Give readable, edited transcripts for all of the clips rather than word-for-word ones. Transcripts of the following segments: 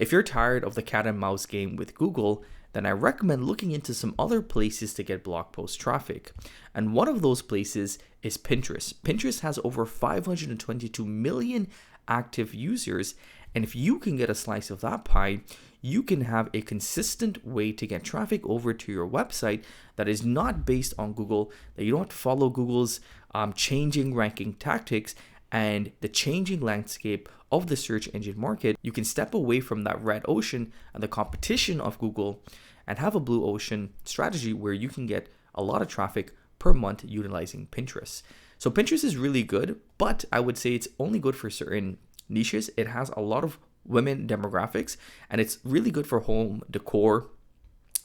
If you're tired of the cat and mouse game with Google, then I recommend looking into some other places to get blog post traffic. And one of those places is Pinterest. Pinterest has over 522 million active users. And if you can get a slice of that pie, you can have a consistent way to get traffic over to your website that is not based on Google, that you don't have to follow Google's changing ranking tactics and the changing landscape of the search engine market. You can step away from that red ocean and the competition of Google and have a blue ocean strategy where you can get a lot of traffic per month utilizing Pinterest. So Pinterest is really good, but I would say it's only good for certain niches. It has a lot of women demographics, and it's really good for home decor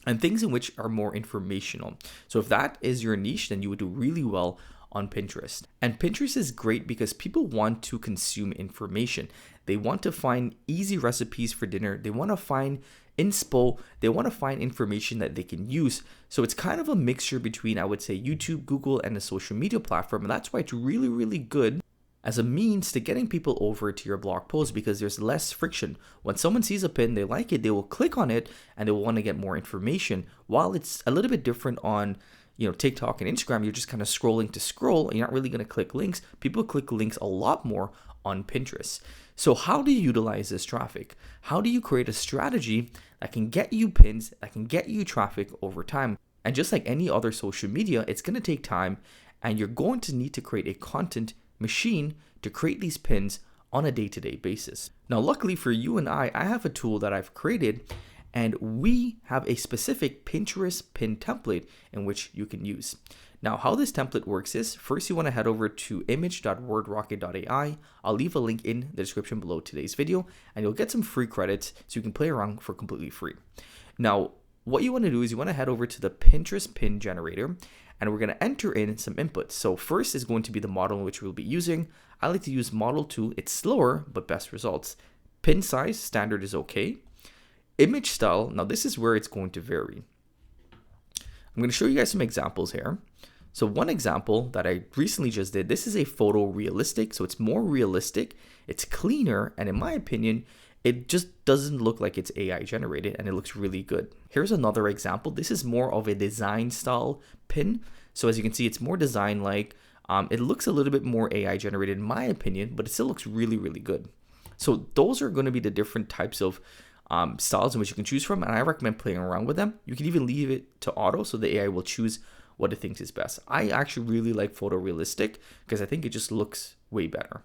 and things in which are more informational. So if that is your niche, then you would do really well on Pinterest. And Pinterest is great because people want to consume information. They want to find easy recipes for dinner. They want to find inspo. They want to find information that they can use. So it's kind of a mixture between, I would say, YouTube, Google, and a social media platform. And that's why it's really, really good as a means to getting people over to your blog post, because there's less friction. When someone sees a pin, they like it, they will click on it and they will want to get more information. While it's a little bit different on TikTok and Instagram, you're just kind of scrolling to scroll and you're not really going to click links. People click links a lot more on Pinterest. So how do you utilize this traffic? How do you create a strategy that can get you pins, that can get you traffic over time? And just like any other social media, it's going to take time, and you're going to need to create a content machine to create these pins on a day-to-day basis. Now, luckily for you and I have a tool that I've created, and we have a specific Pinterest pin template in which you can use. Now, how this template works is, first you want to head over to image.rocket.ai. I'll leave a link in the description below today's video, and you'll get some free credits so you can play around for completely free. Now, what you want to do is you want to head over to the Pinterest pin generator, and we're going to enter in some inputs. So first is going to be the model in which we'll be using. I like to use model 2. It's slower, but best results. Pin size, standard is okay. Image style, now this is where it's going to vary. I'm going to show you guys some examples here. So one example that I recently just did, this is a photorealistic, so it's more realistic, it's cleaner, and in my opinion, it just doesn't look like it's AI generated, and it looks really good. Here's another example. This is more of a design style pin. So as you can see, it's more design like. It looks a little bit more AI generated in my opinion, but it still looks really, really good. So those are going to be the different types of styles in which you can choose from, and I recommend playing around with them. You can even leave it to auto so the AI will choose what it thinks is best. I actually really like photorealistic because I think it just looks way better.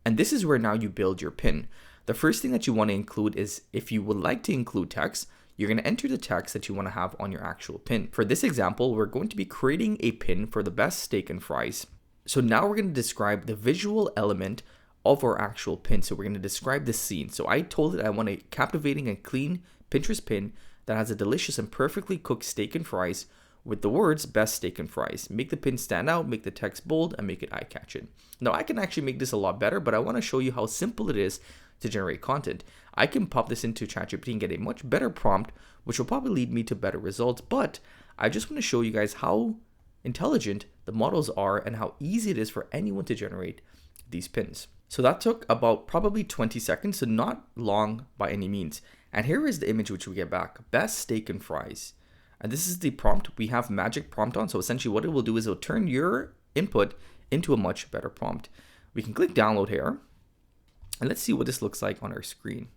And this is where now you build your pin. The first thing that you want to include is, if you would like to include text, you're going to enter the text that you want to have on your actual pin. For this example, we're going to be creating a pin for the best steak and fries. So now we're going to describe the visual element of our actual pin. So we're going to describe the scene. So I told it I want a captivating and clean Pinterest pin that has a delicious and perfectly cooked steak and fries with the words best steak and fries. Make the pin stand out, make the text bold, and make it eye-catching. Now I can actually make this a lot better, but I want to show you how simple it is to generate content. I can pop this into ChatGPT and get a much better prompt, which will probably lead me to better results. But I just want to show you guys how intelligent the models are and how easy it is for anyone to generate these pins. So that took about probably 20 seconds, so not long by any means. And here is the image which we get back, best steak and fries. And this is the prompt. We have magic prompt on. So essentially what it will do is it'll turn your input into a much better prompt. We can click download here. And let's see what this looks like on our screen.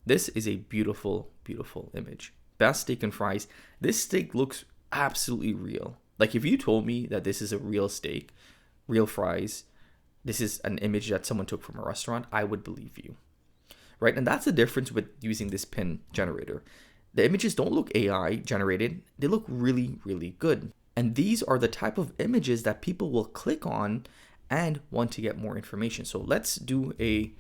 This is a beautiful, beautiful image. Best steak and fries. This steak looks absolutely real. Like if you told me that this is a real steak, real fries, this is an image that someone took from a restaurant, I would believe you. Right? And that's the difference with using this pin generator. The images don't look AI generated. They look really, really good. And these are the type of images that people will click on and want to get more information. So let's do a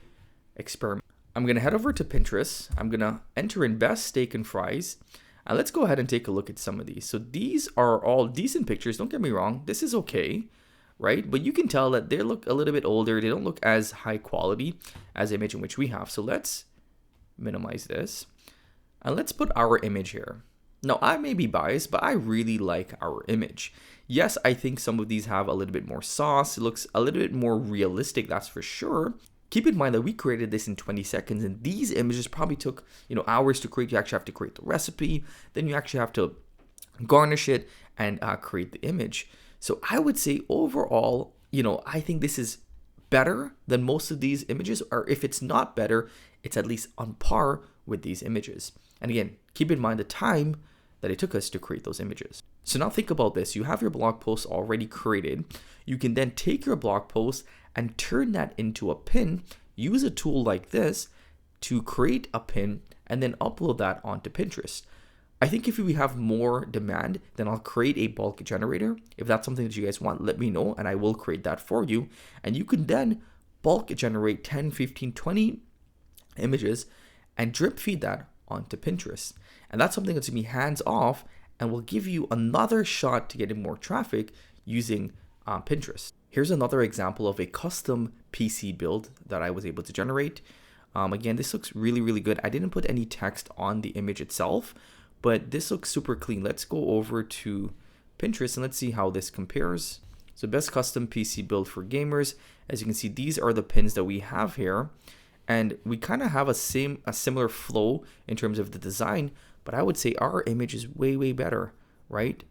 experiment. I'm going to head over to Pinterest. I'm going to enter in best steak and fries. And let's go ahead and take a look at some of these. So these are all decent pictures. Don't get me wrong. This is okay, right? But you can tell that they look a little bit older. They don't look as high quality as the image in which we have. So let's minimize this. And let's put our image here. Now, I may be biased, but I really like our image. Yes, I think some of these have a little bit more sauce. It looks a little bit more realistic, that's for sure. Keep in mind that we created this in 20 seconds, and these images probably took, hours to create. You actually have to create the recipe, then you actually have to garnish it and create the image. So I would say overall, I think this is better than most of these images, or if it's not better, it's at least on par with these images. And again, keep in mind the time that it took us to create those images. So now think about this. You have your blog post already created. You can then take your blog post and turn that into a pin. Use a tool like this to create a pin and then upload that onto Pinterest. I think if we have more demand, then I'll create a bulk generator. If that's something that you guys want, let me know and I will create that for you. And you can then bulk generate 10, 15, 20 images and drip feed that onto Pinterest. And that's something that's gonna be hands off and will give you another shot to getting more traffic using Pinterest. Here's another example of a custom PC build that I was able to generate. Again, this looks really, really good. I didn't put any text on the image itself, but this looks super clean. Let's go over to Pinterest and let's see how this compares. So best custom PC build for gamers. As you can see, these are the pins that we have here. And we kind of have a similar flow in terms of the design, but I would say our image is way, way better, right?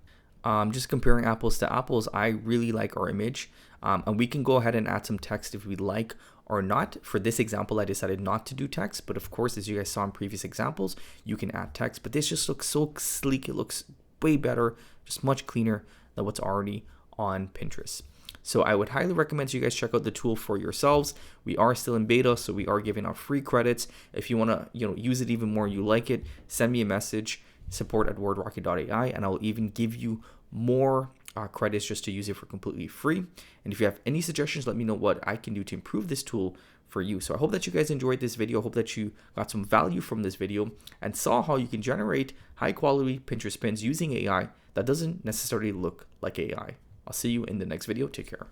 Just comparing apples to apples, I really like our image. And we can go ahead and add some text if we like or not. For this example, I decided not to do text, but of course, as you guys saw in previous examples, you can add text, but this just looks so sleek. It looks way better, just much cleaner than what's already on Pinterest. So I would highly recommend you guys check out the tool for yourselves. We are still in beta, so we are giving out free credits. If you want to, use it even more, you like it, send me a message, support@wordrocket.ai, and I'll even give you more credits just to use it for completely free. And if you have any suggestions, let me know what I can do to improve this tool for you. So I hope that you guys enjoyed this video. I hope that you got some value from this video and saw how you can generate high quality Pinterest pins using AI that doesn't necessarily look like AI. I'll see you in the next video. Take care.